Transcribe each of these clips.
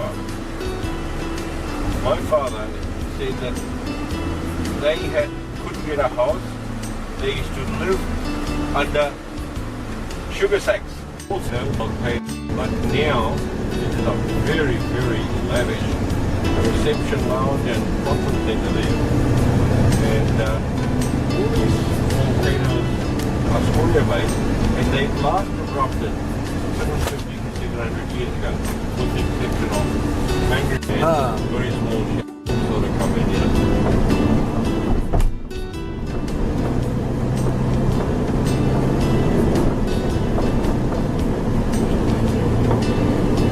lifestyle. My father said that they couldn't get a house. They used to live under sugar sacks. Also, but now it's a very, very lavish reception lounge and conference centre there. And all these volcanoes are Australia-based, and they last erupted 750 to 700 years ago, with the exception of mangrove and very small ships sort of come in here.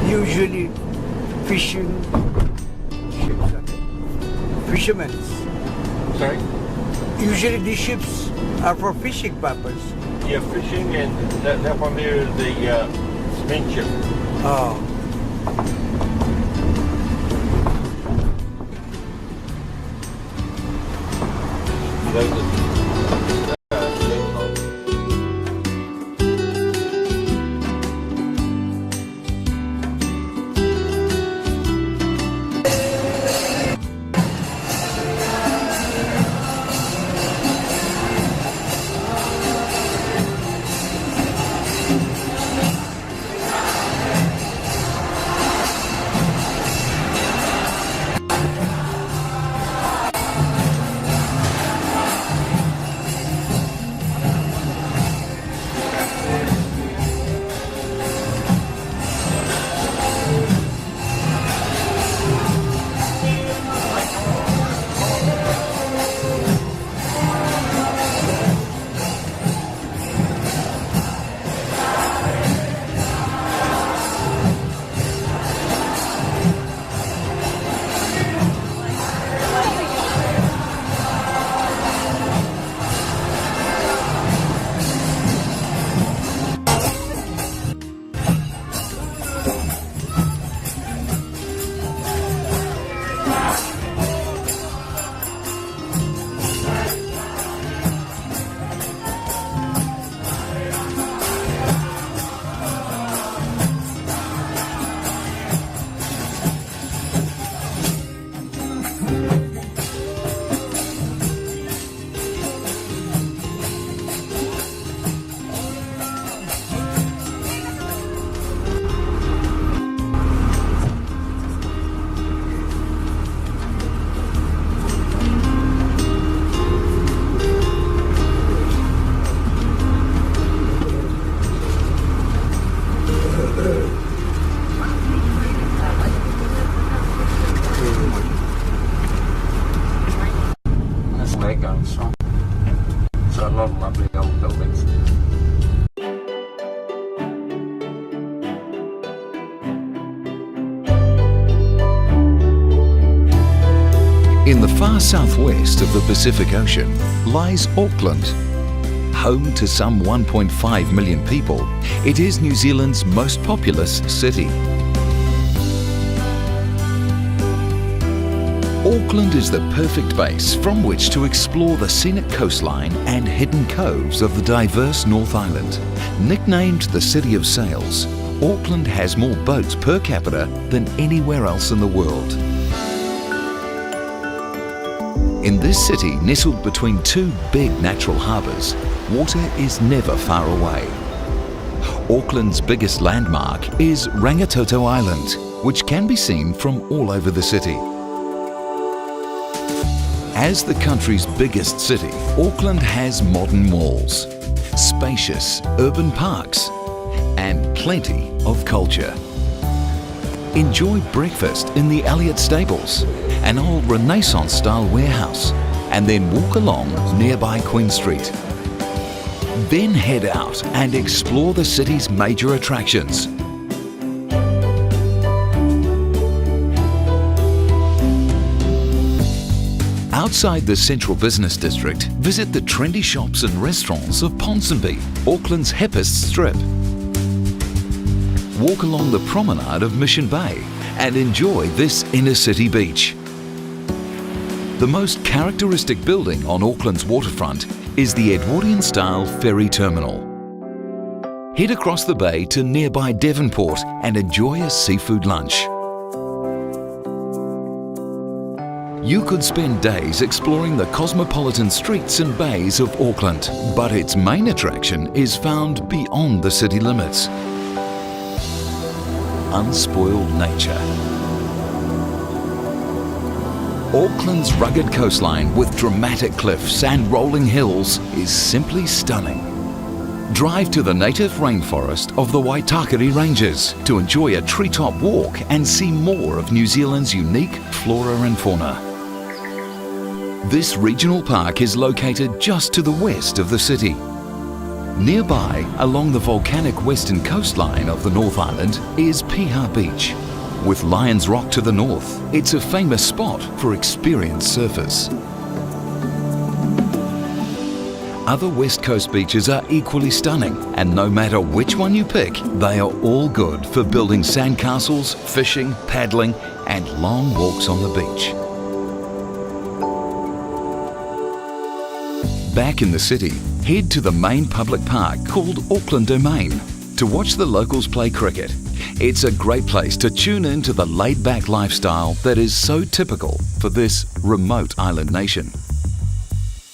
Usually fishing ships, fishermen. Sorry? Usually these ships are for fishing purpose. Yeah, fishing, and that one there is the cement ship. Oh. Those are So a lot of lovely old buildings. In the far southwest of the Pacific Ocean lies Auckland. Home to some 1.5 million people, it is New Zealand's most populous city. Auckland is the perfect base from which to explore the scenic coastline and hidden coves of the diverse North Island. Nicknamed the City of Sails, Auckland has more boats per capita than anywhere else in the world. In this city, nestled between two big natural harbours, water is never far away. Auckland's biggest landmark is Rangitoto Island, which can be seen from all over the city. As the country's biggest city, Auckland has modern malls, spacious urban parks, and plenty of culture. Enjoy breakfast in the Elliott Stables, an old Renaissance-style warehouse, and then walk along nearby Queen Street. Then head out and explore the city's major attractions. Outside the central business district, visit the trendy shops and restaurants of Ponsonby, Auckland's hippest strip. Walk along the promenade of Mission Bay and enjoy this inner city beach. The most characteristic building on Auckland's waterfront is the Edwardian-style ferry terminal. Head across the bay to nearby Devonport and enjoy a seafood lunch. You could spend days exploring the cosmopolitan streets and bays of Auckland, but its main attraction is found beyond the city limits. Unspoiled nature. Auckland's rugged coastline with dramatic cliffs and rolling hills is simply stunning. Drive to the native rainforest of the Waitakere Ranges to enjoy a treetop walk and see more of New Zealand's unique flora and fauna. This regional park is located just to the west of the city. Nearby, along the volcanic western coastline of the North Island, is Piha Beach. With Lions Rock to the north, it's a famous spot for experienced surfers. Other West Coast beaches are equally stunning, and no matter which one you pick, they are all good for building sandcastles, fishing, paddling, and long walks on the beach. Back in the city, head to the main public park called Auckland Domain to watch the locals play cricket. It's a great place to tune in to the laid-back lifestyle that is so typical for this remote island nation.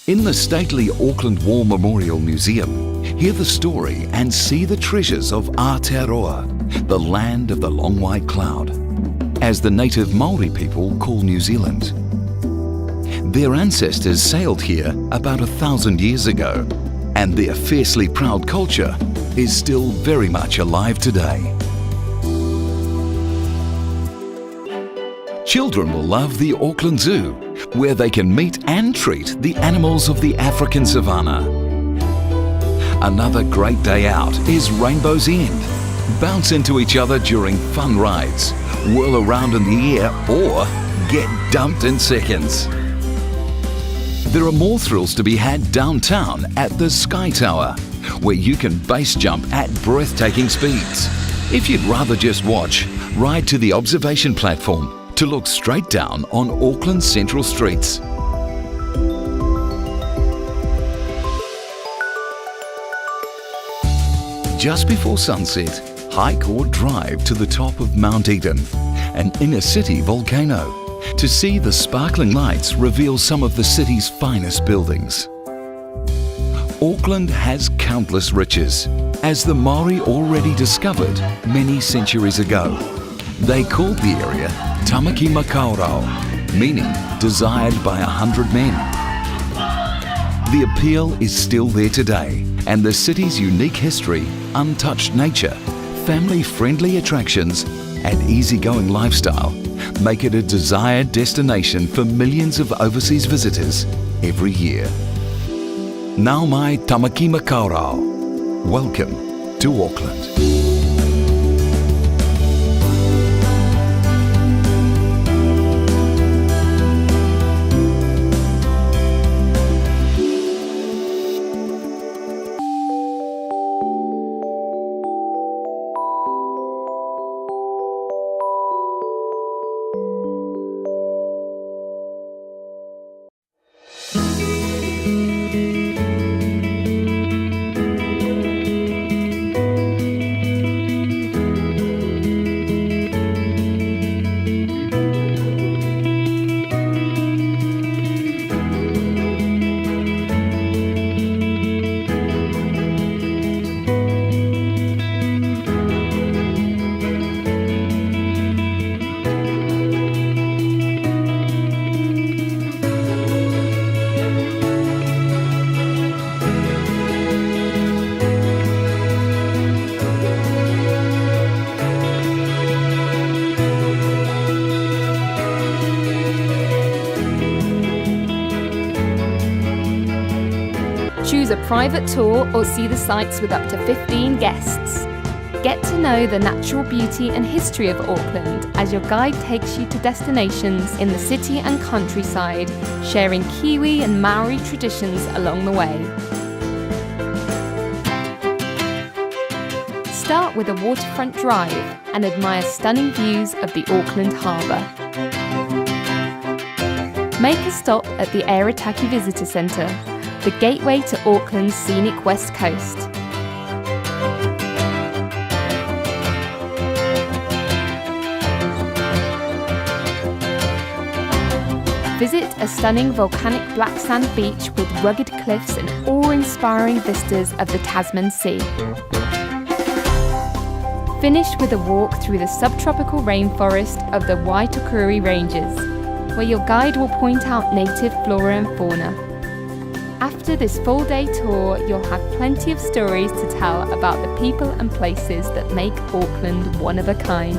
In the stately Auckland War Memorial Museum, hear the story and see the treasures of Aotearoa, the land of the long white cloud, as the native Māori people call New Zealand. Their ancestors sailed here about 1,000 years ago, and their fiercely proud culture is still very much alive today. Children will love the Auckland Zoo, where they can meet and treat the animals of the African savanna. Another great day out is Rainbow's End. Bounce into each other during fun rides, whirl around in the air, or get dumped in seconds. There are more thrills to be had downtown at the Sky Tower, where you can base jump at breathtaking speeds. If you'd rather just watch, ride to the observation platform to look straight down on Auckland's central streets. Just before sunset, hike or drive to the top of Mount Eden, an inner-city volcano, to see the sparkling lights reveal some of the city's finest buildings. Auckland has countless riches, as the Māori already discovered many centuries ago. They called the area Tamaki Makaurau, meaning desired by 100 men. The appeal is still there today, and the city's unique history, untouched nature, family-friendly attractions, and easygoing lifestyle make it a desired destination for millions of overseas visitors every year. Nau mai Tamaki Makaurau. Welcome to Auckland. Choose a private tour or see the sights with up to 15 guests. Get to know the natural beauty and history of Auckland as your guide takes you to destinations in the city and countryside, sharing Kiwi and Maori traditions along the way. Start with a waterfront drive and admire stunning views of the Auckland Harbour. Make a stop at the Aotearoa Visitor Centre, the gateway to Auckland's scenic west coast. Visit a stunning volcanic black sand beach with rugged cliffs and awe-inspiring vistas of the Tasman Sea. Finish with a walk through the subtropical rainforest of the Waitakere Ranges, where your guide will point out native flora and fauna. After this full-day tour, you'll have plenty of stories to tell about the people and places that make Auckland one of a kind.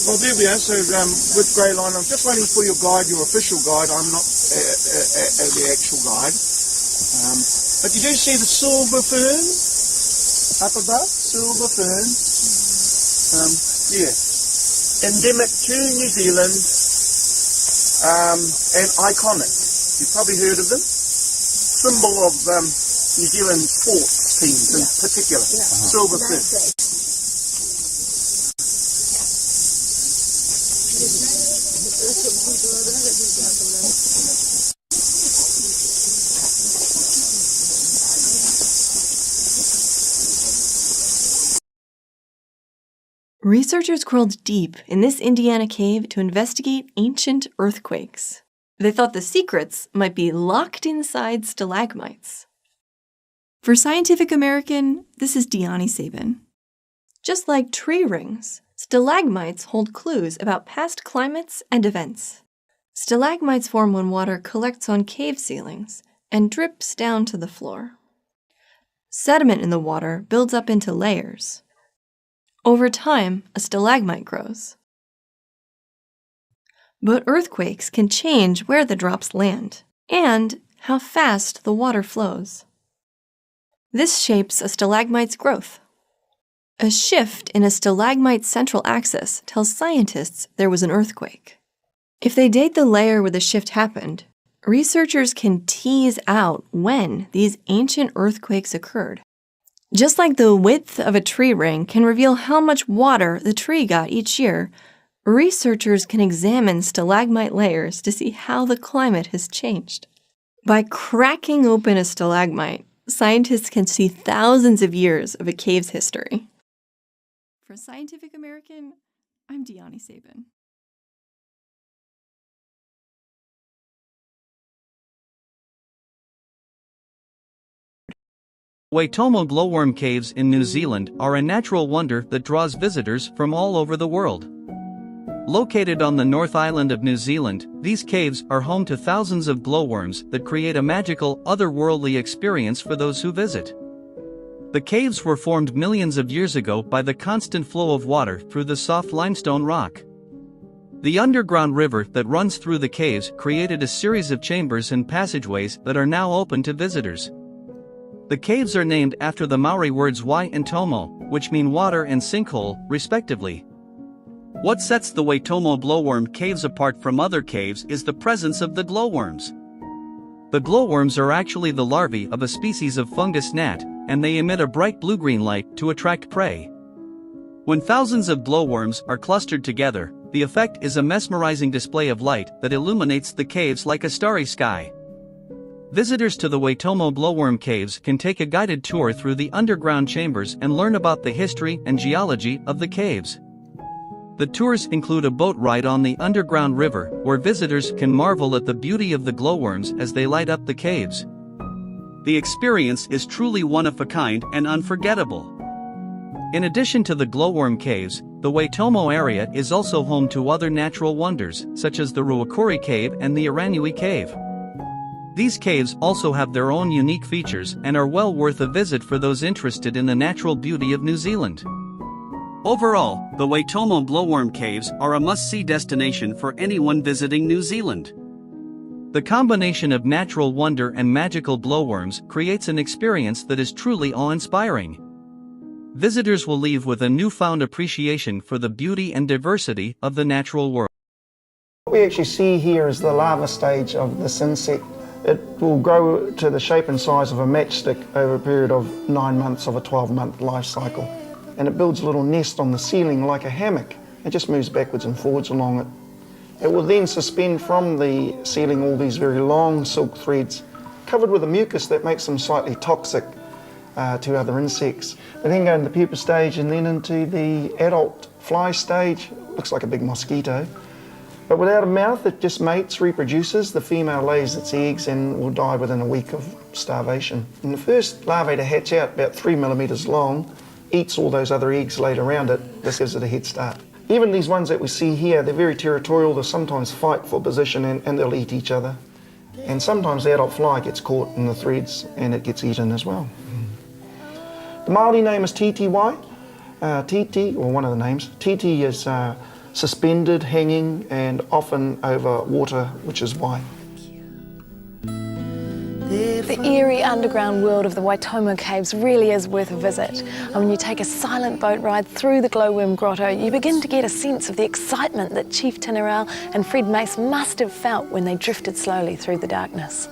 Well, there we are. So with Grey Line, I'm just waiting for your guide, your official guide. I'm not the actual guide. But you do see the silver fern up above? Silver fern. Yeah. Endemic to New Zealand and iconic. You've probably heard of them. Symbol of New Zealand sports teams in particular. Silver fern. Researchers crawled deep in this Indiana cave to investigate ancient earthquakes. They thought the secrets might be locked inside stalagmites. For Scientific American, this is Deani Sabin. Just like tree rings, stalagmites hold clues about past climates and events. Stalagmites form when water collects on cave ceilings and drips down to the floor. Sediment in the water builds up into layers. Over time, a stalagmite grows. But earthquakes can change where the drops land and how fast the water flows. This shapes a stalagmite's growth. A shift in a stalagmite's central axis tells scientists there was an earthquake. If they date the layer where the shift happened, researchers can tease out when these ancient earthquakes occurred. Just like the width of a tree ring can reveal how much water the tree got each year, researchers can examine stalagmite layers to see how the climate has changed. By cracking open a stalagmite, scientists can see thousands of years of a cave's history. For Scientific American, I'm Deani Sabin. Waitomo glowworm caves in New Zealand are a natural wonder that draws visitors from all over the world. Located on the North Island of New Zealand, these caves are home to thousands of glowworms that create a magical, otherworldly experience for those who visit. The caves were formed millions of years ago by the constant flow of water through the soft limestone rock. The underground river that runs through the caves created a series of chambers and passageways that are now open to visitors. The caves are named after the Maori words wai and tomo, which mean water and sinkhole, respectively. What sets the Waitomo glowworm caves apart from other caves is the presence of the glowworms. The glowworms are actually the larvae of a species of fungus gnat, and they emit a bright blue-green light to attract prey. When thousands of glowworms are clustered together, the effect is a mesmerizing display of light that illuminates the caves like a starry sky. Visitors to the Waitomo glowworm caves can take a guided tour through the underground chambers and learn about the history and geology of the caves. The tours include a boat ride on the underground river, where visitors can marvel at the beauty of the glowworms as they light up the caves. The experience is truly one of a kind and unforgettable. In addition to the glowworm caves, the Waitomo area is also home to other natural wonders, such as the Ruakuri Cave and the Aranui Cave. These caves also have their own unique features and are well worth a visit for those interested in the natural beauty of New Zealand. Overall, the Waitomo glowworm caves are a must-see destination for anyone visiting New Zealand. The combination of natural wonder and magical glowworms creates an experience that is truly awe-inspiring. Visitors will leave with a newfound appreciation for the beauty and diversity of the natural world. What we actually see here is the larva stage of this insect. It will grow to the shape and size of a matchstick over a period of 9 months of a 12-month life cycle. And it builds a little nest on the ceiling like a hammock. It just moves backwards and forwards along it. It will then suspend from the ceiling all these very long silk threads covered with a mucus that makes them slightly toxic to other insects. They then go into the pupa stage and then into the adult fly stage, looks like a big mosquito. But without a mouth, it just mates, reproduces. The female lays its eggs and will die within a week of starvation. And the first larvae to hatch out, about 3 millimetres long, eats all those other eggs laid around it. This gives it a head start. Even these ones that we see here, they're very territorial. They'll sometimes fight for position and they'll eat each other. And sometimes the adult fly gets caught in the threads and it gets eaten as well. The Māori name is TTY. TT, or one of the names. TT is suspended, hanging, and often over water, which is Y. The eerie underground world of the Waitomo Caves really is worth a visit. And when you take a silent boat ride through the glowworm grotto, you begin to get a sense of the excitement that Chief Tinerel and Fred Mace must have felt when they drifted slowly through the darkness.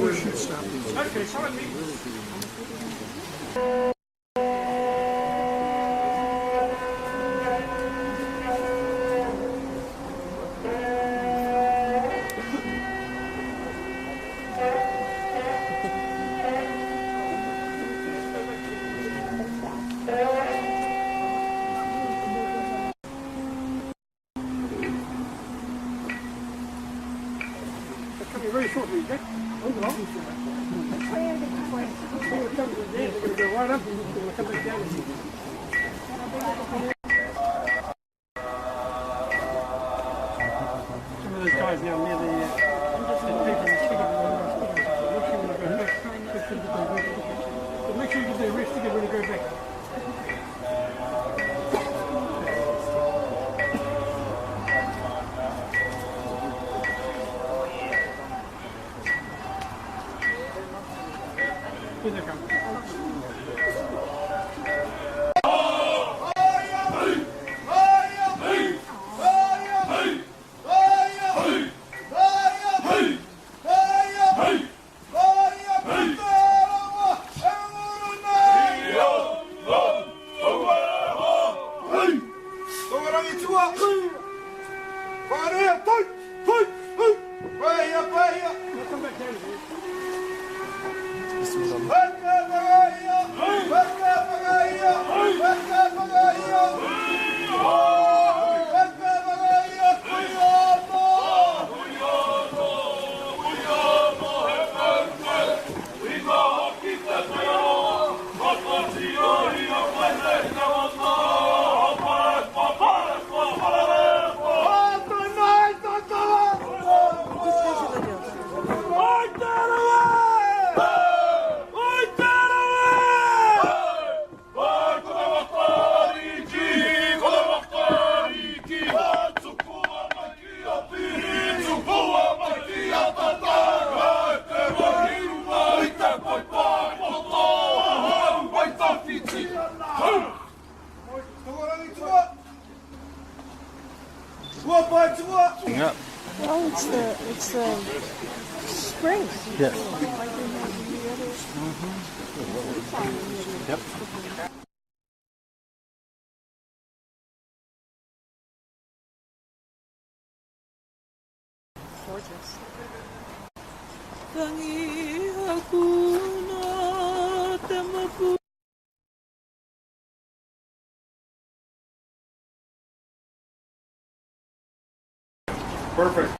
we should stop these. Okay, follow me. Very shortly, okay? Hold on. Go right up and come back down. Some of those guys now near the make sure you get the rest to get when you go back. Here they come. Yeah. Well, it's the spring. Yeah. Yep. Gorgeous. Perfect.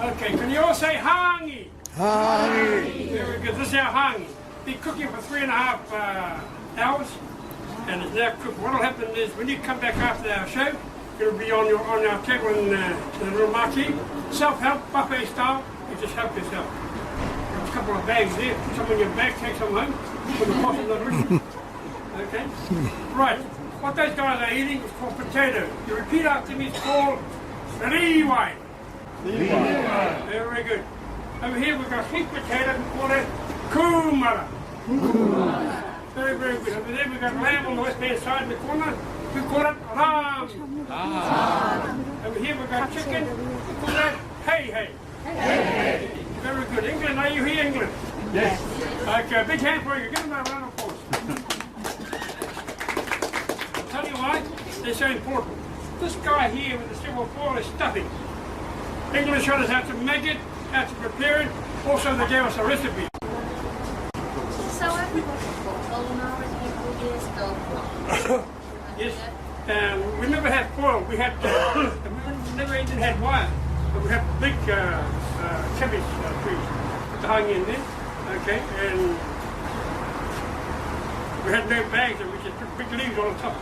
Okay, can you all say hangi? Hangi. Very good. This is our hangi. Been cooking for 3.5 hours, and it's now cooked. What'll happen is when you come back after our show, it'll be on our table in the little marquee. Self-help, buffet style. You just help yourself. There's a couple of bags there. Put some in your bag, take some home. Put the pot in the room. Okay. Right. What those guys are eating is called potato. You repeat after me. It's called riwai. Very good. Over here we've got sweet potato. We call it kumara. Very, very good. Over there we've got lamb on the west-hand side in the corner. We call it ram. Over here we've got chicken. We call it hey. Very good. England, are you here, England? Yes. Okay, big hand for you. Give them a round of applause. I'll tell you why they're so important. This guy here with the silver foil is stuffing. England showed us how to make it, how to prepare it. Also, they gave us a recipe. Yes. We never had foil. We had we never even had wire. But we had big cabbage trees that hung in there. Okay, and we had no bags, and we just put big leaves on top,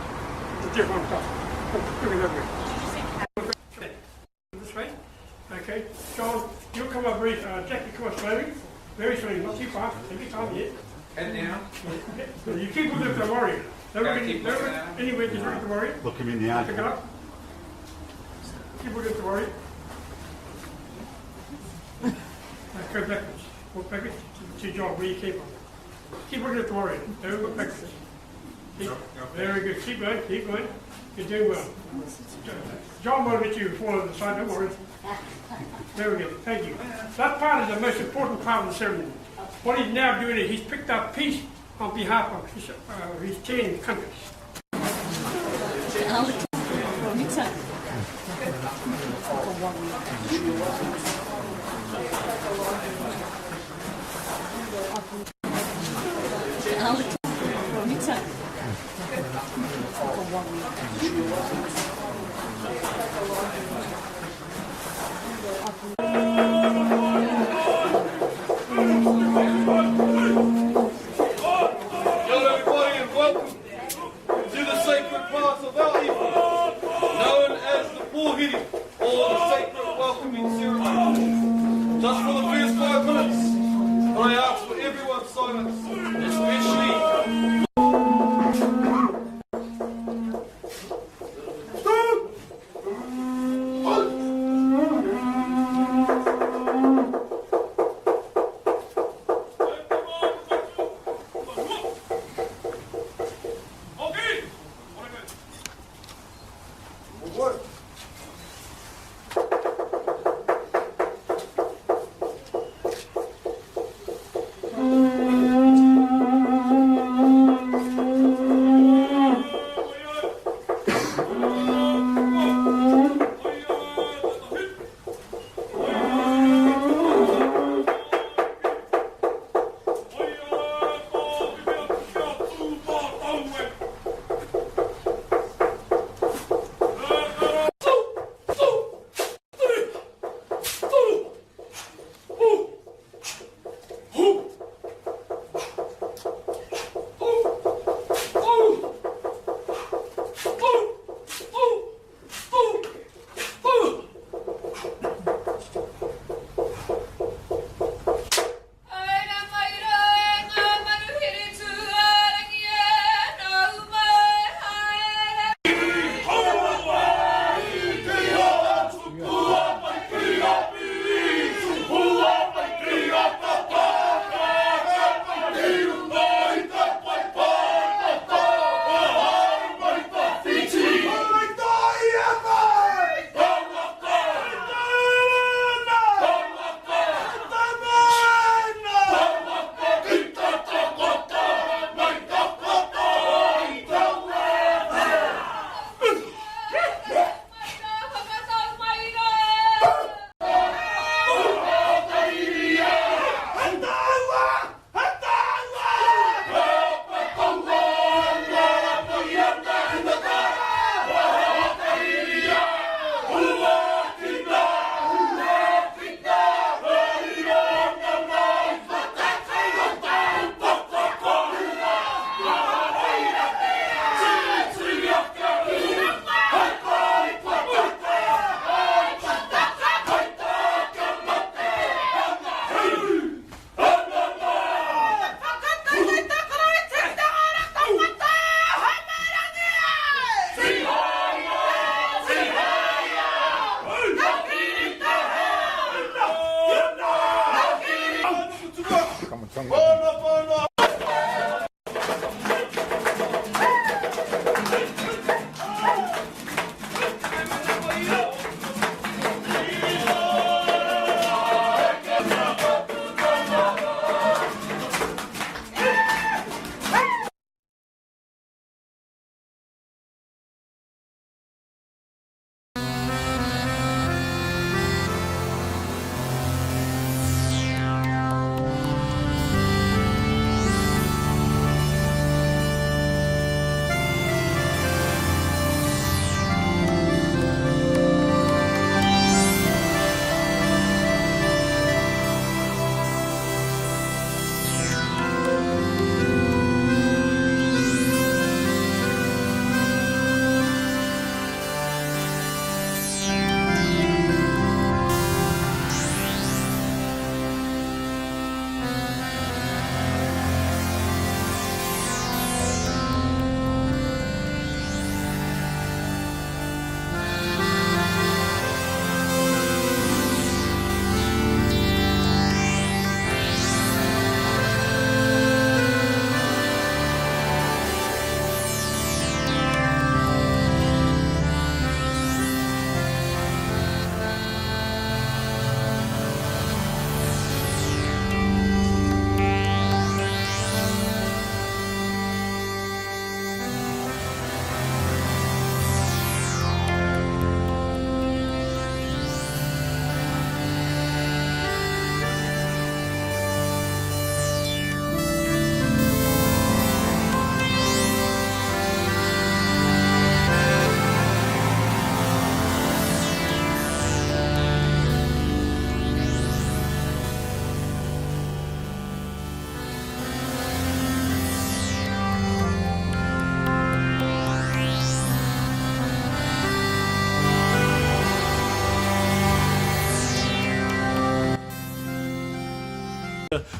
the dip on top. Put it that way. This way. Okay, John, you'll come up very, Jackie, come up slowly. Very slowly, not too fast. Take your time yet. Head down. So you keep looking at the warrior. Anyway, just look at the warrior. Look him in the eye. Pick it up. Keep looking at the warrior. Go backwards. Walk backwards. To John, where you keep on. Keep looking at the warrior. Don't look backwards. Very good. Keep going. Keep going. You're doing well. John will get you before the side, don't worry. Very good, thank you. That part is the most important part of the ceremony. What he's now doing is he's picked up peace on behalf of his 10 countries.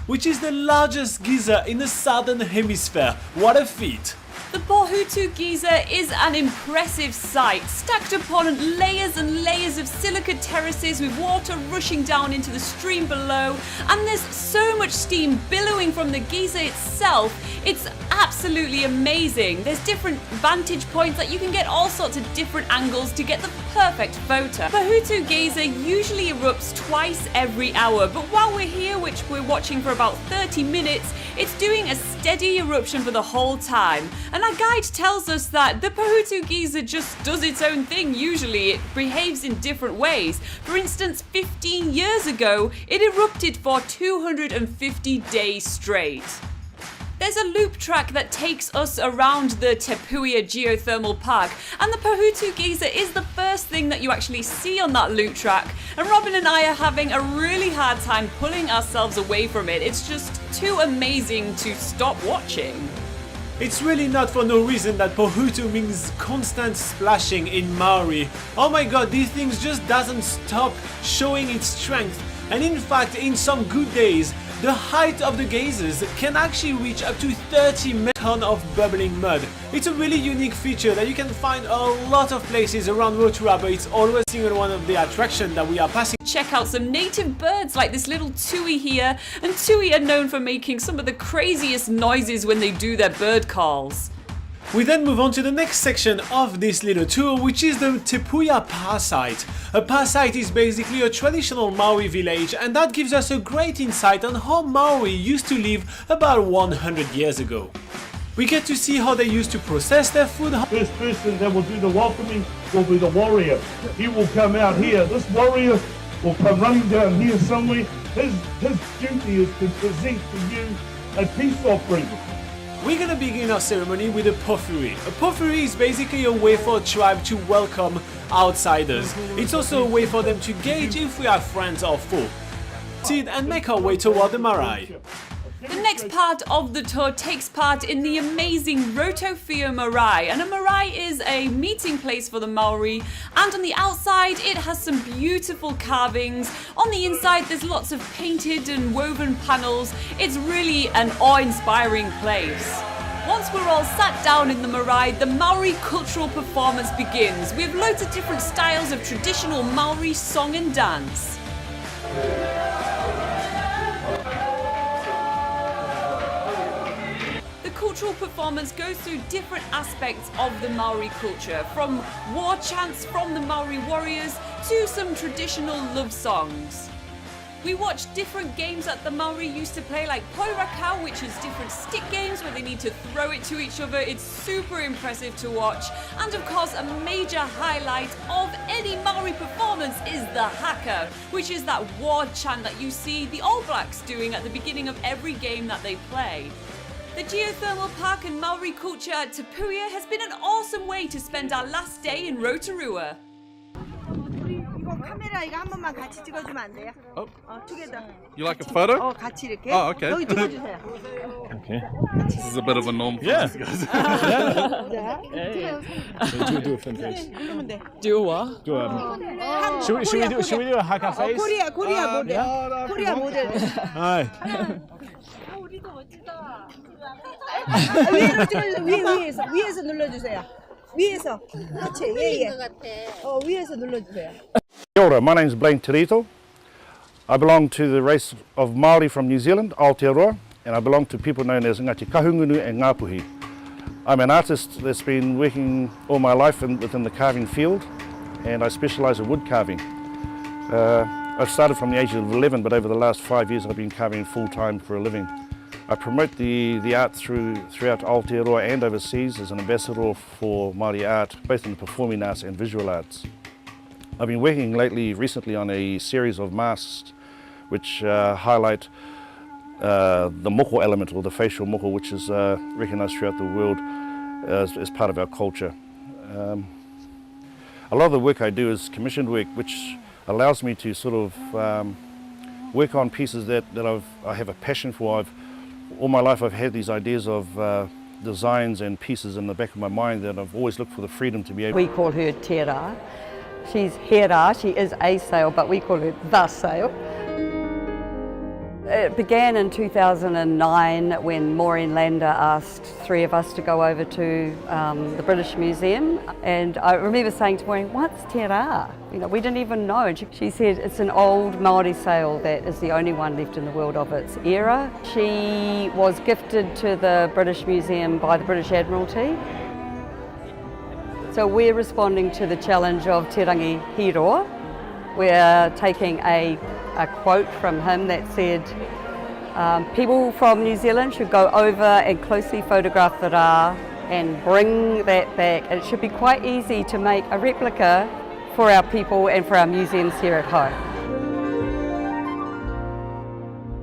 which is the largest geyser in the southern hemisphere. What a feat! The Pohutu Geyser is an impressive sight, stacked upon layers and layers of silica terraces with water rushing down into the stream below, and there's so much steam billowing from the geyser itself. It's absolutely amazing. There's different vantage points that you can get all sorts of different angles to get the perfect photo. Pohutu Geyser usually erupts twice every hour, but while we're here, which we're watching for about 30 minutes, it's doing a steady eruption for the whole time. And our guide tells us that the Pohutu Geyser just does its own thing usually. It behaves in different ways. For instance, 15 years ago, it erupted for 250 days straight. There's a loop track that takes us around the Te Puia Geothermal Park, and the Pohutu Geyser is the first thing that you actually see on that loop track, and Robin and I are having a really hard time pulling ourselves away from it. It's just too amazing to stop watching. It's really not for no reason that Pohutu means constant splashing in Maori. Oh my god, these things just doesn't stop showing its strength, and in fact, in some good days, the height of the geysers can actually reach up to 30 tons of bubbling mud. It's a really unique feature that you can find a lot of places around Rotorua, but it's always single one of the attractions that we are passing. Check out some native birds like this little tui here, and tui are known for making some of the craziest noises when they do their bird calls. We then move on to the next section of this little tour, which is the Te Puia Pa site. A pa site is basically a traditional Maori village, and that gives us a great insight on how Maori used to live about 100 years ago. We get to see how they used to process their food. First person that will do the welcoming will be the warrior. He will come out here. This warrior will come running down here somewhere. His duty is to present to you a peace offering. We're gonna begin our ceremony with a pofuri. A pofuri is basically a way for a tribe to welcome outsiders. It's also a way for them to gauge if we are friends or foe. Sit and make our way toward the marae. The next part of the tour takes part in the amazing Rotofio Marae, and a marae is a meeting place for the Maori, and on the outside it has some beautiful carvings. On the inside there's lots of painted and woven panels. It's really an awe-inspiring place. Once we're all sat down in the marae, the Maori cultural performance begins. We have loads of different styles of traditional Maori song and dance. Cultural performance goes through different aspects of the Maori culture, from war chants from the Maori warriors to some traditional love songs. We watch different games that the Maori used to play, like poirakau, which is different stick games where they need to throw it to each other. It's super impressive to watch. And of course, a major highlight of any Maori performance is the haka, which is that war chant that you see the All Blacks doing at the beginning of every game that they play. The geothermal park and Maori culture at Te Puia has been an awesome way to spend our last day in Rotorua. Oh. You like a photo? Oh, okay. Okay. This is a bit of a norm for these guys. Do a film face. Do a what? Should we do a haka face? Korea model. Korea model. Hi. 위에서 눌러주세요. 위에서. 그렇지. 위에서 눌러주세요. Kia ora, my name is Blaine Terito. I belong to the race of Māori from New Zealand, Aotearoa, and I belong to people known as Ngati Kahungunu and Ngāpuhi. I'm an artist that's been working all my life within the carving field, and I specialise in wood carving. I've started from the age of 11, but over the last 5 years I've been carving full-time for a living. I promote the art throughout Aotearoa and overseas as an ambassador for Māori art, both in the performing arts and visual arts. I've been working recently on a series of masks which highlight the moko element, or the facial moko, which is recognised throughout the world as part of our culture. A lot of the work I do is commissioned work, which allows me to sort of work on pieces that I have a passion for. All my life I've had these ideas of designs and pieces in the back of my mind that I've always looked for the freedom to be able. We call her Te Ra. She's Hera, she is a sail, but we call her the sail. It began in 2009 when Maureen Lander asked three of us to go over to the British Museum, and I remember saying to Maureen, "What's te rā?" You know, we didn't even know. And she said it's an old Māori sail that is the only one left in the world of its era. She was gifted to the British Museum by the British Admiralty. So we're responding to the challenge of Te Rangi Hiroa. We're taking a quote from him that said, people from New Zealand should go over and closely photograph the rā and bring that back. And it should be quite easy to make a replica for our people and for our museums here at home.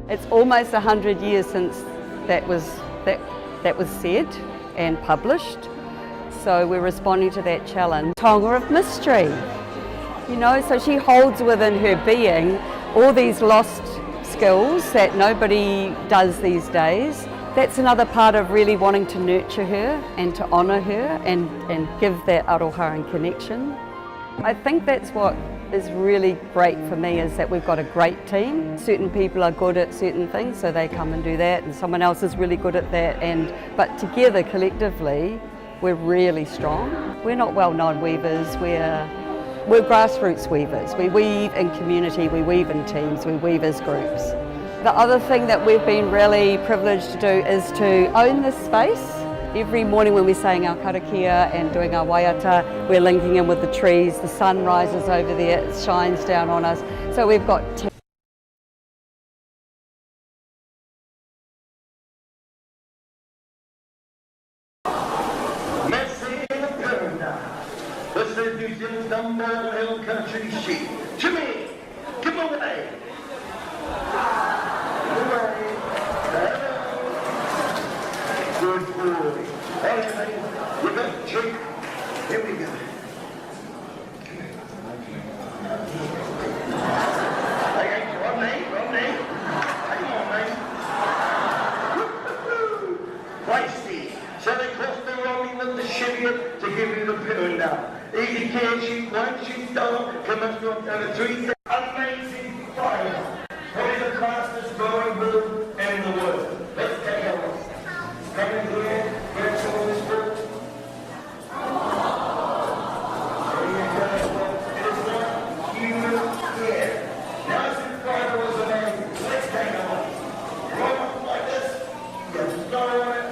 It's almost 100 years since that was said and published. So we're responding to that challenge. Tonga of mystery. You know, so she holds within her being all these lost skills that nobody does these days. That's another part of really wanting to nurture her and to honour her and give that aroha and connection. I think that's what is really great for me, is that we've got a great team. Certain people are good at certain things, so they come and do that, and someone else is really good at that. But together, collectively, we're really strong. We're not well-known weavers. We're grassroots weavers. We weave in community, we weave in teams, we weave as groups. The other thing that we've been really privileged to do is to own this space. Every morning when we're saying our karakia and doing our waiata, we're linking in with the trees. The sun rises over there, it shines down on us. So we've got This is New Zealand's number one hill country sheep. Jimmy, give away. Good boy. Okay, you got the treat. Here we go. Okay, Rodney. Come on, mate. Feisty. So they crossed the Robbie with the Chariot to give you the pound now. Easy care, sheep, one sheep dog, come up to 3 amazing fire. Probably the fastest growing bull in the world. Let's take a look. Come in here, get some of this book. There you go. It is not human hair. Now some fire was amazing. Let's take a look. Roll up like this. You blow on it.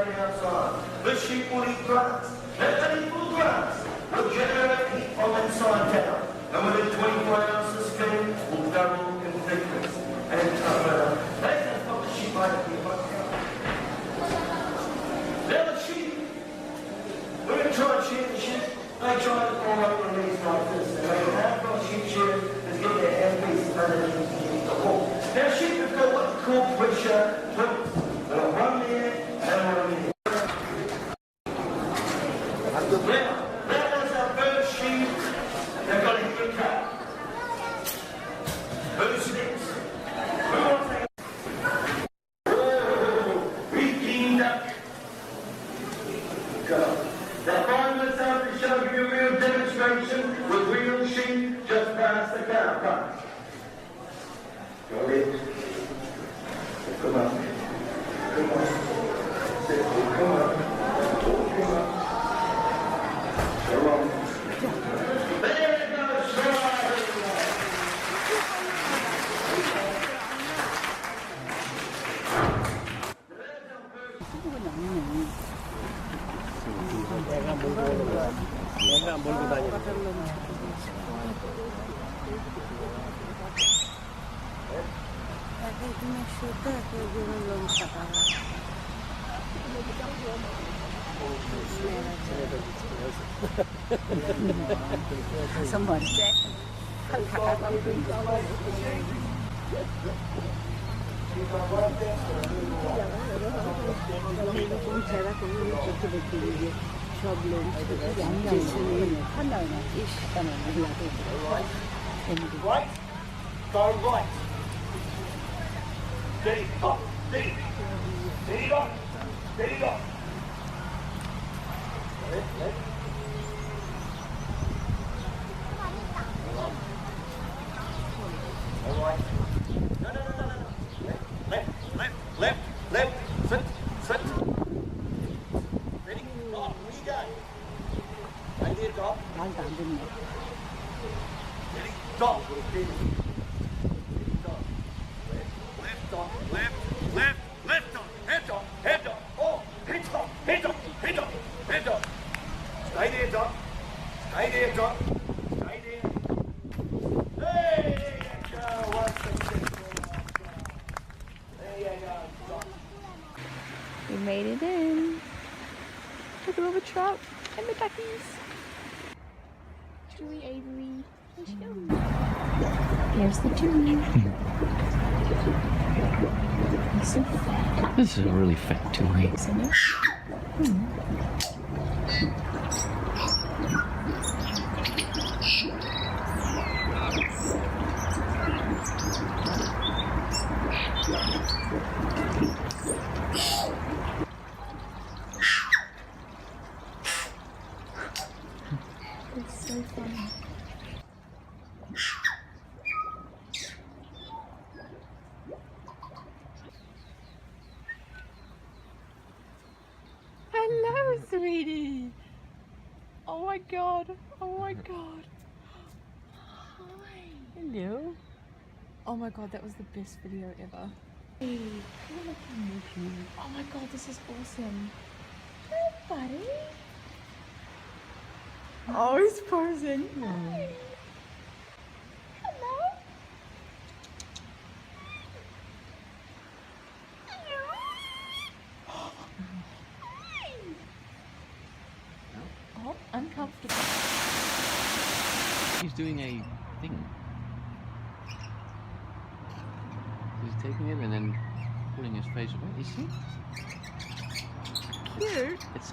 staying outside. The sheep will eat grass. Let eat full grass. Will generate heat from inside out. And within 24 hours, the skin will double in thickness and tougher. That's what the sheep like to be like. Now the sheep, we're going to try and shear the sheep. They try to form up the knees like this. And they have got sheep shearing is get their hand pieces underneath the wall. Now sheep have got what they call pressure points. One there and one there. Now there's our first sheep. They've got a good cut. Who's next? Who wants that? Oh, Peking duck. Go. Now find this out to show you a real demonstration with real sheep just past the car park. Go ahead. Come on. Come on. Come on. Come on. Come on. 내가 몰고 다니는 선물 Right, go right. Steady, up, steady. Steady up, steady up. Left. All right. No. Left. Sit. Ready? Up. Where you going? Right there, drop. Ready? Drop. Left on. Left on. Head on. Oh, head on. Stay there, drop. Stay there. Hey, there you go. One successful. There you go. Drop. We made it in. Look at all the trout and the duckies. Julie, Avery, let's go. Here's the tuna. He's so fat. This is a really fat tuna. Isn't it? It's so funny. Hello, sweetie. Oh my god. Hi. Hello. Oh my god, that was the best video ever. Hey, oh my god, this is awesome. Hey, buddy. Oh, he's posing. Hi. Hello. Oh, uncomfortable. He's doing a thing. He's taking it and then pulling his face away. You see? Cute. It's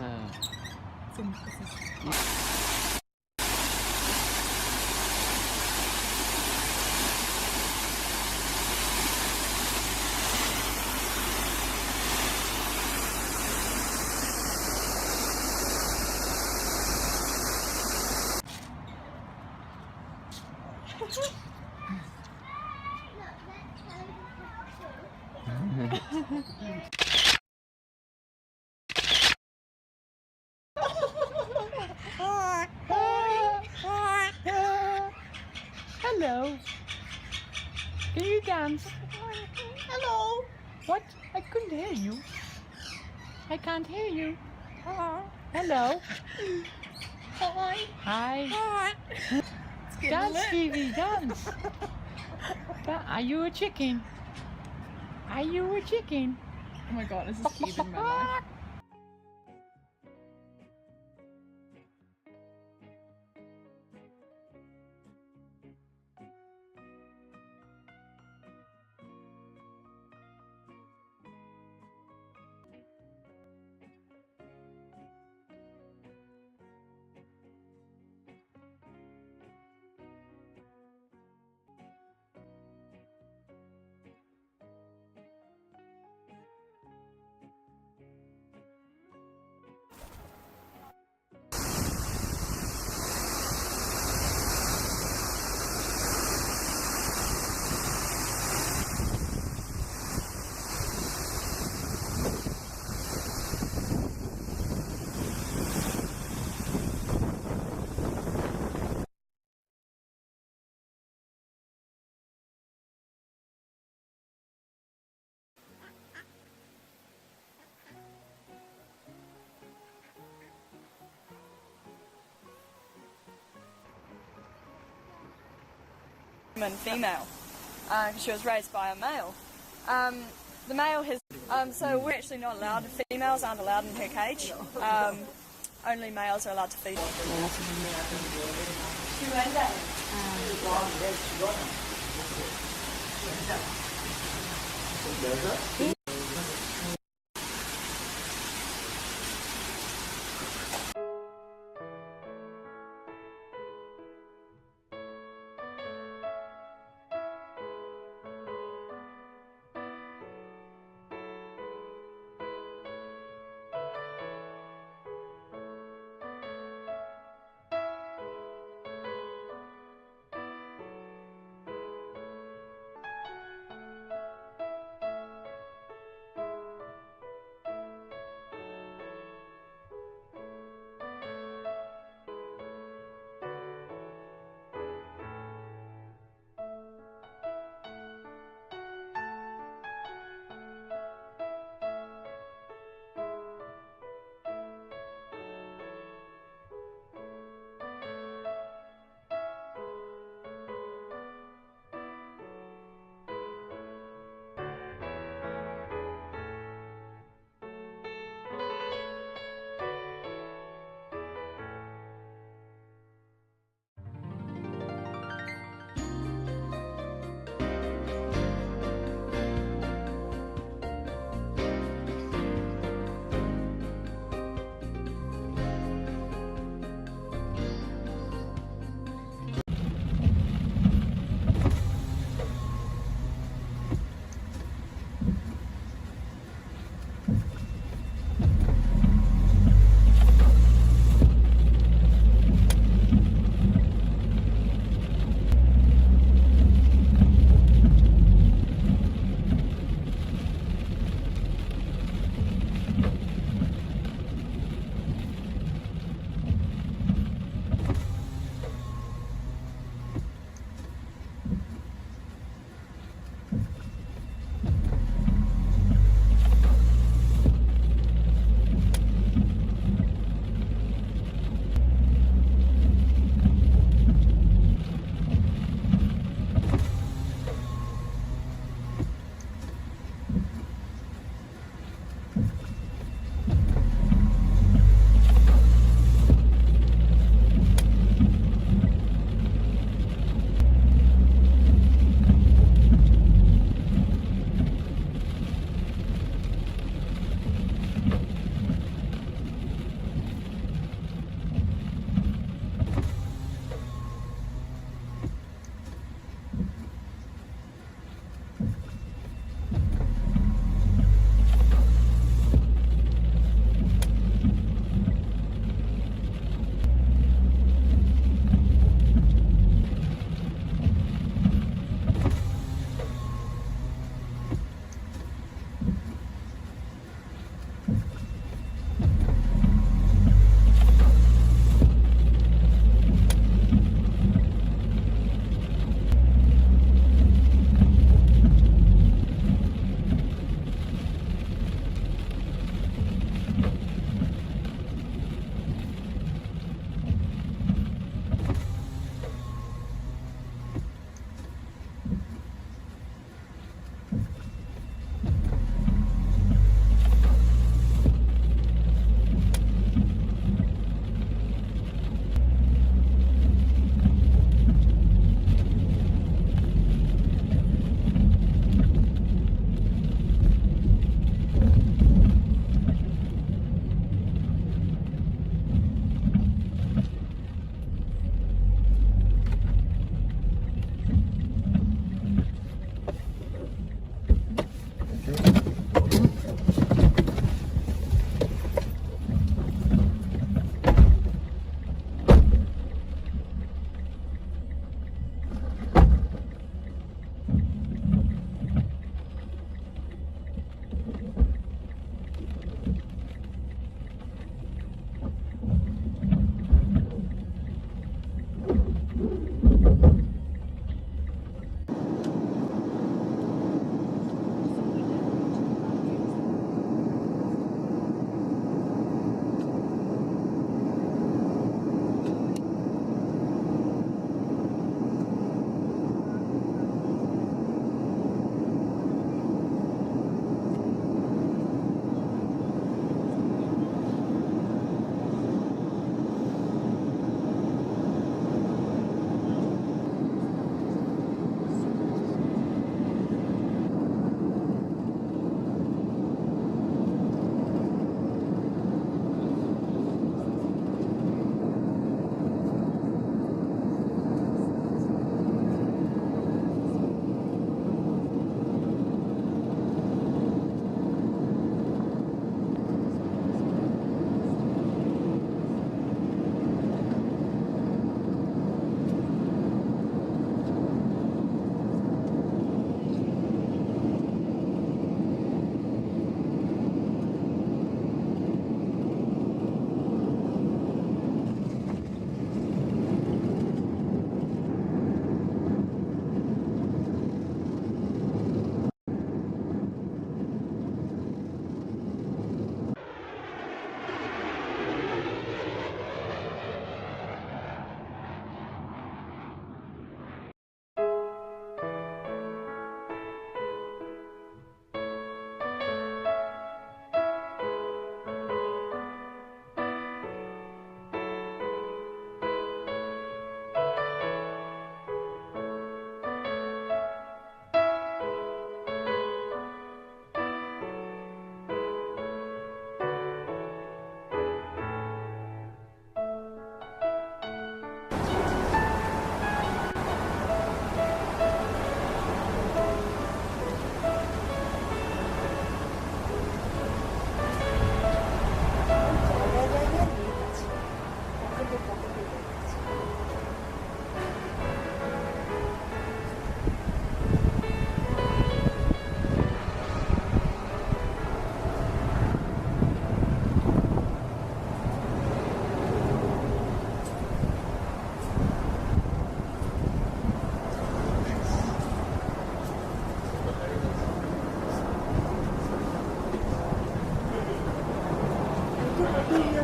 Hello. Can you dance? Hello. What? I couldn't hear you. I can't hear you. Hello. Hi. Hi. Dance, Stevie, dance. Are you a chicken? Are you a chicken? Oh my god, this is keeping my life. And female. She was raised by a male. The male has, so we're actually not allowed, females aren't allowed in her cage. Only males are allowed to feed.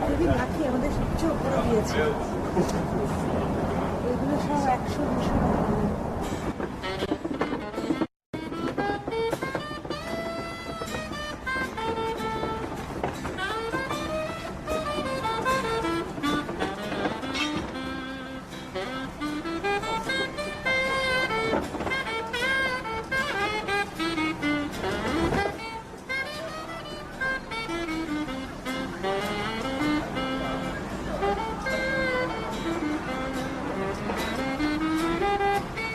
দেবী লাঠি আমাদের সবচেয়ে উপরে দিয়েছে এগুলো সব 100-200 Thank you.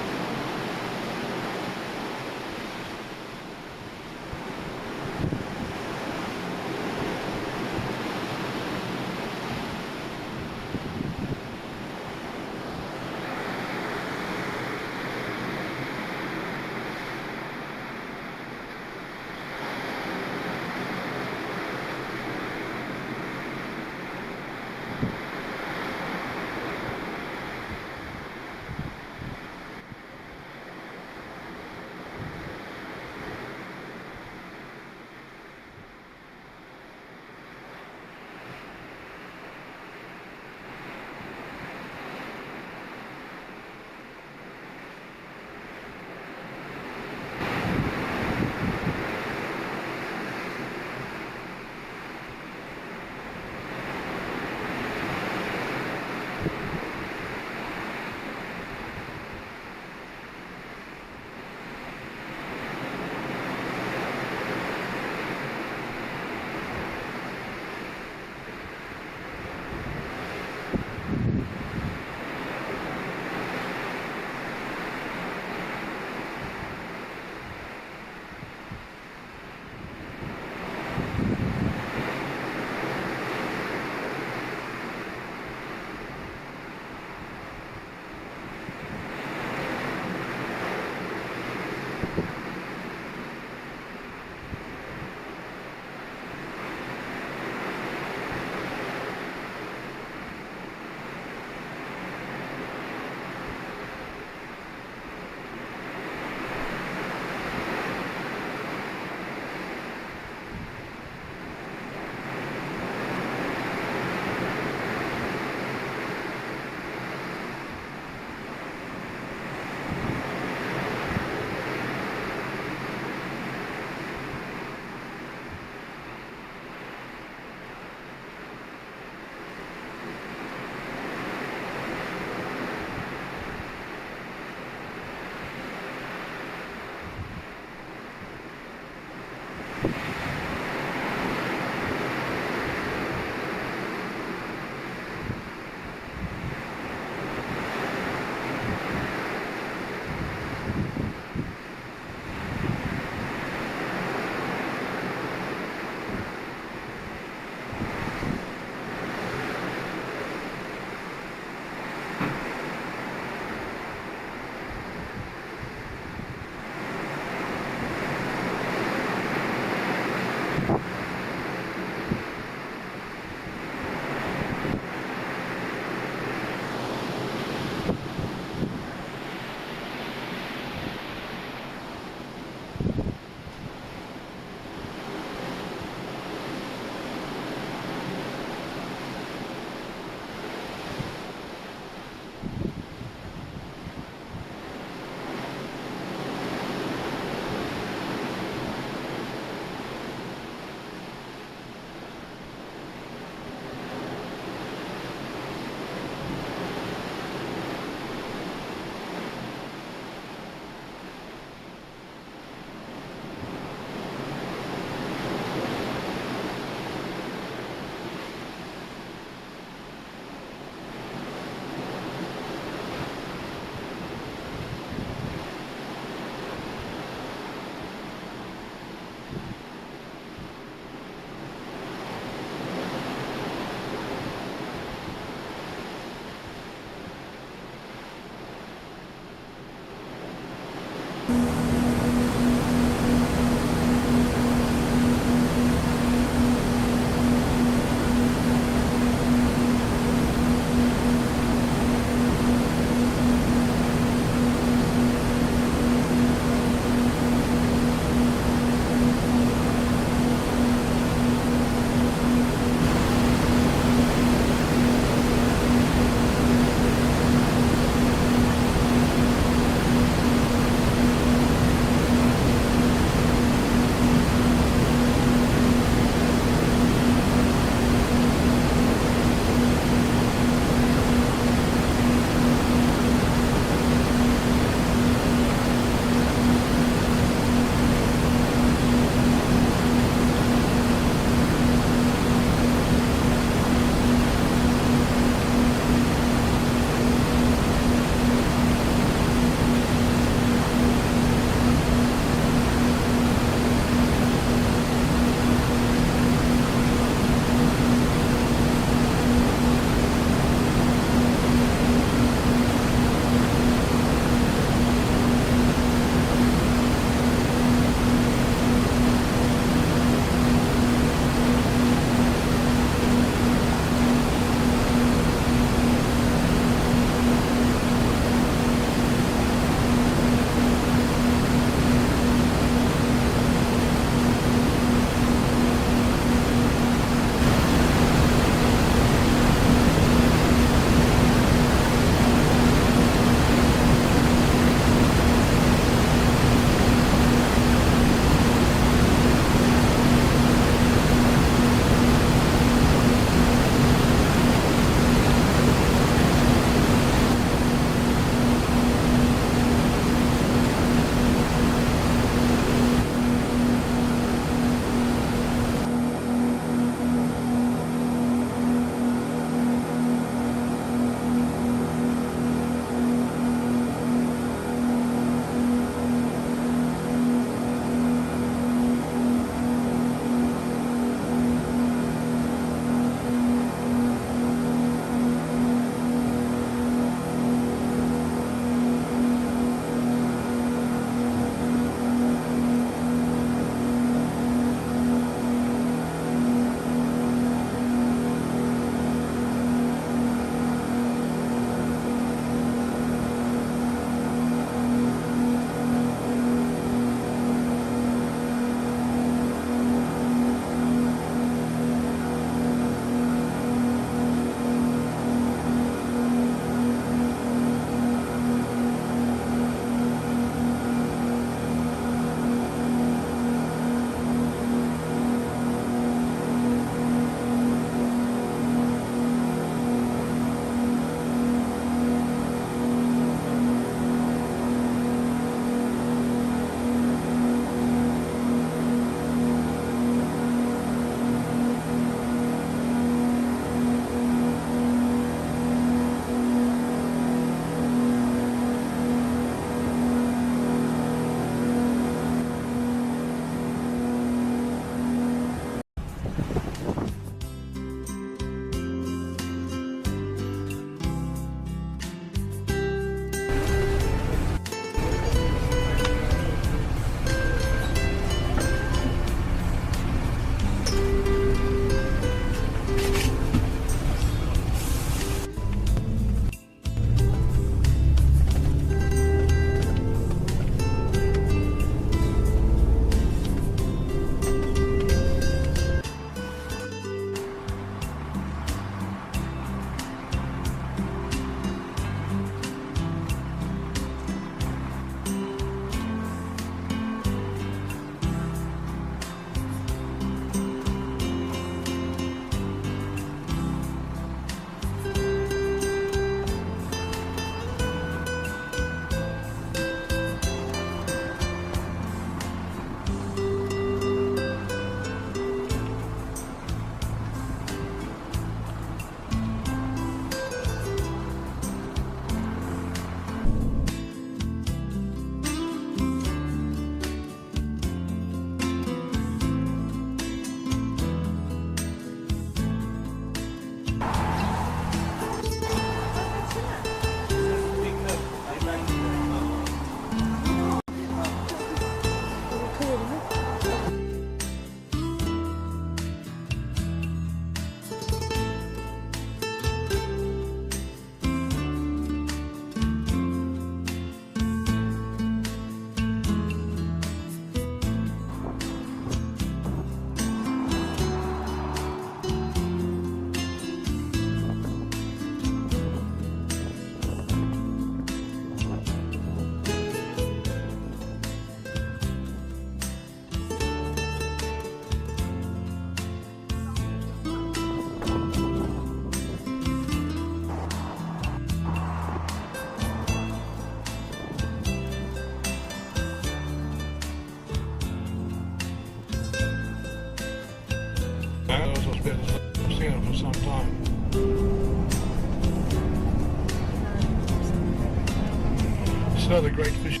another great fish.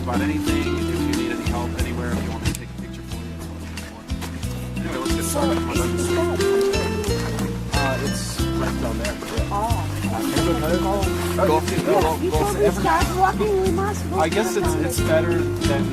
about anything, if you need any help anywhere, if you want me to take a picture for you. Anyway, let's get started. It's right down there. I guess it's better than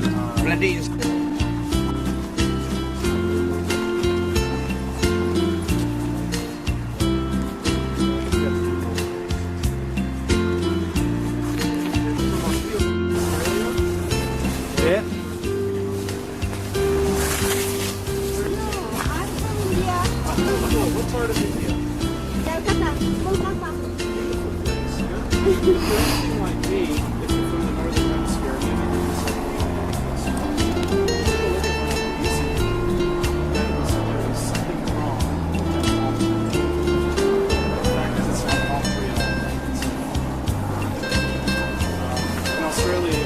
What part of India? Anything like me, if you're from the northern hemisphere, something wrong. The fact is, it's not all three at all. In Australia,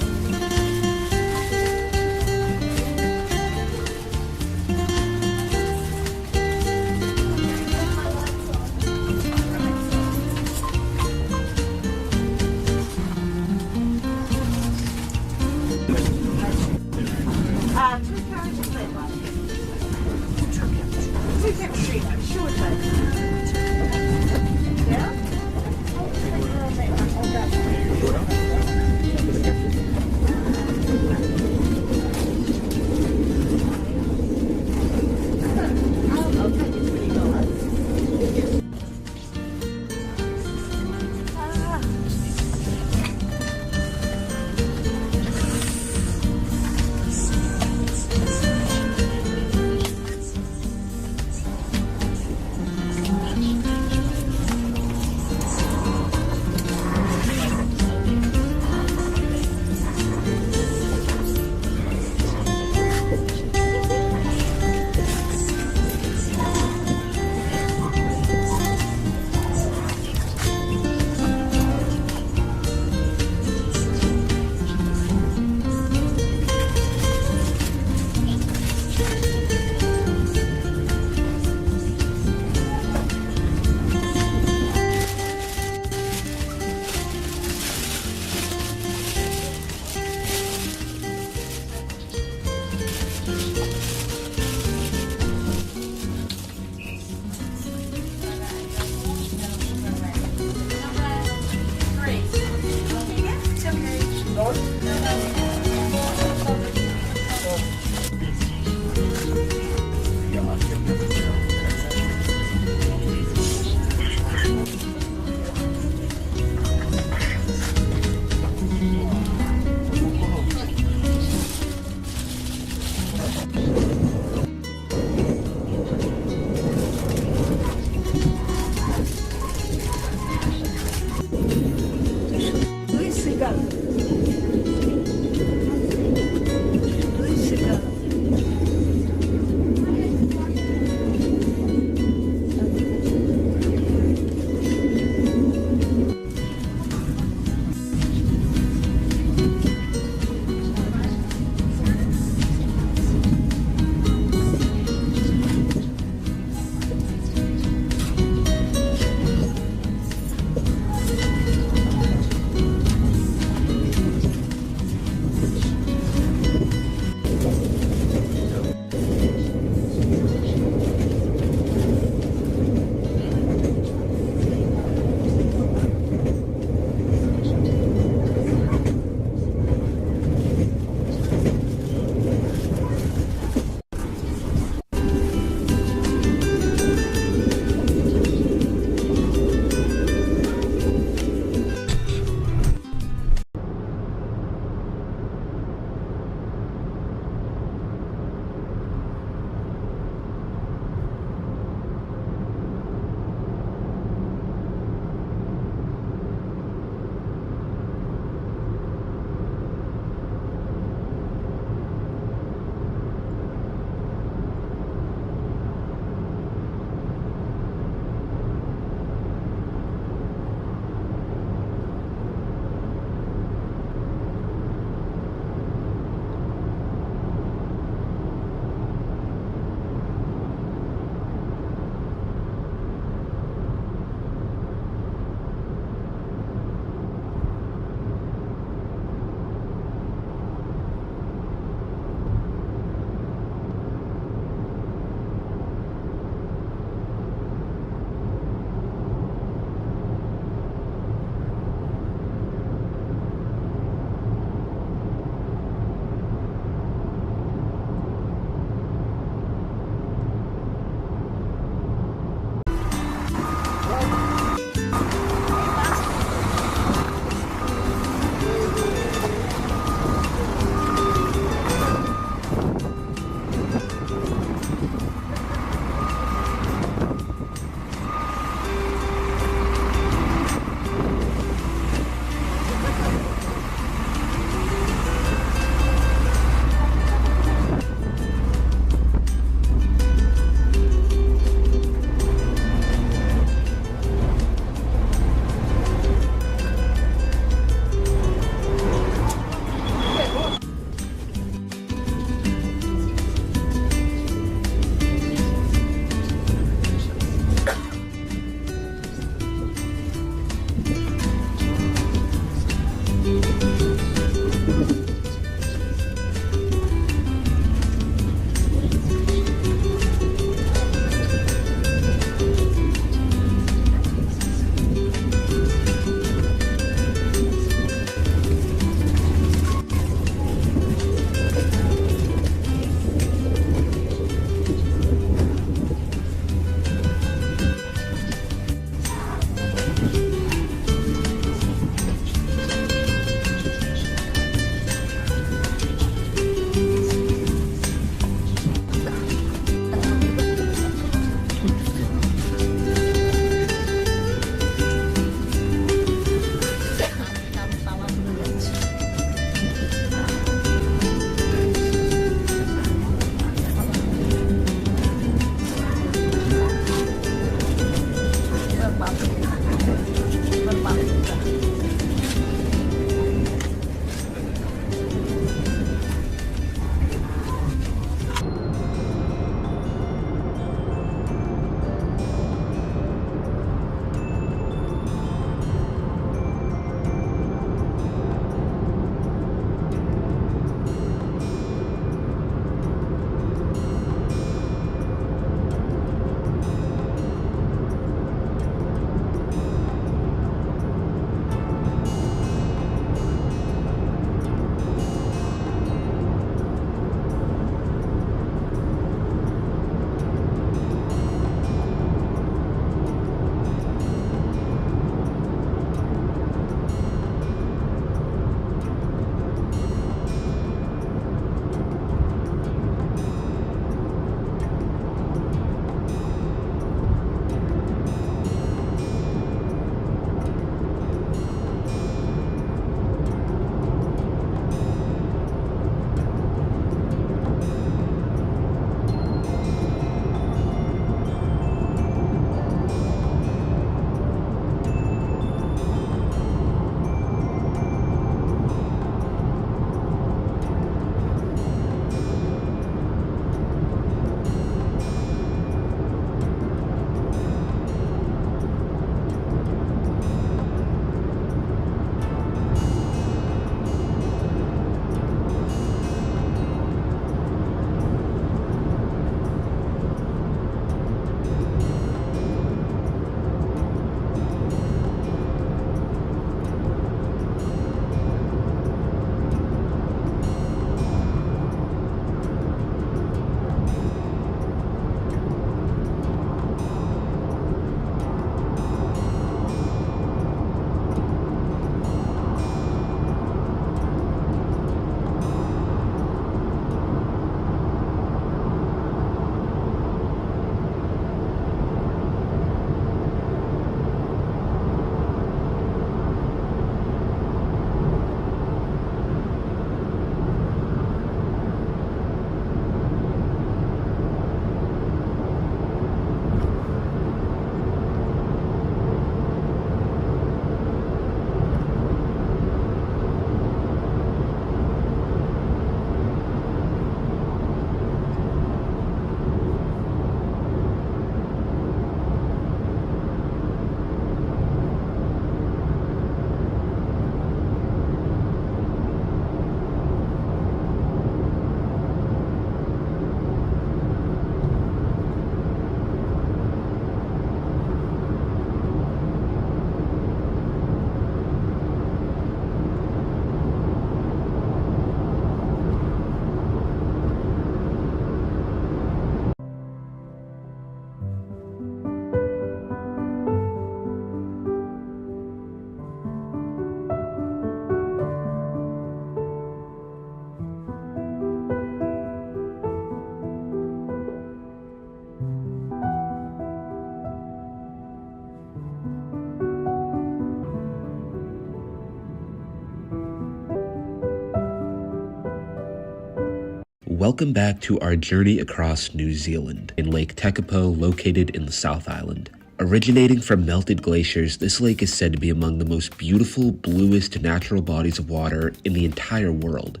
welcome back to our journey across New Zealand in Lake Tekapo, located in the South Island. Originating from melted glaciers, this lake is said to be among the most beautiful, bluest natural bodies of water in the entire world.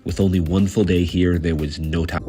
With only one full day here, there was no time.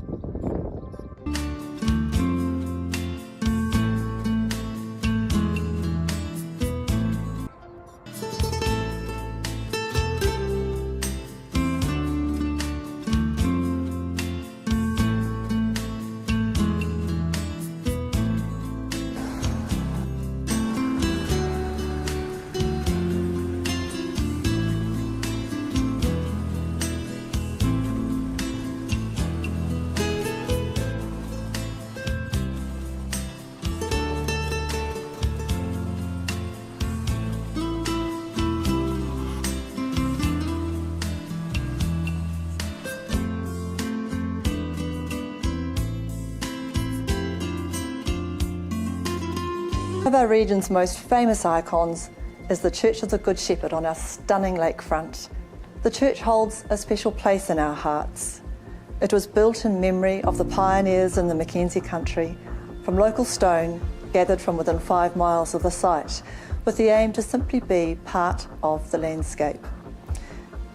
One of our region's most famous icons is the Church of the Good Shepherd on our stunning lakefront. The church holds a special place in our hearts. It was built in memory of the pioneers in the Mackenzie country from local stone gathered from within 5 miles of the site, with the aim to simply be part of the landscape.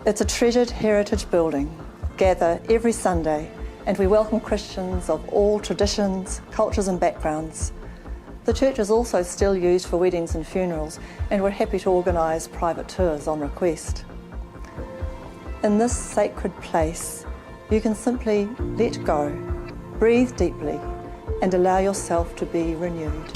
It's a treasured heritage building. Gather every Sunday, and we welcome Christians of all traditions, cultures and backgrounds. The church is also still used for weddings and funerals, and we're happy to organise private tours on request. In this sacred place, you can simply let go, breathe deeply, and allow yourself to be renewed.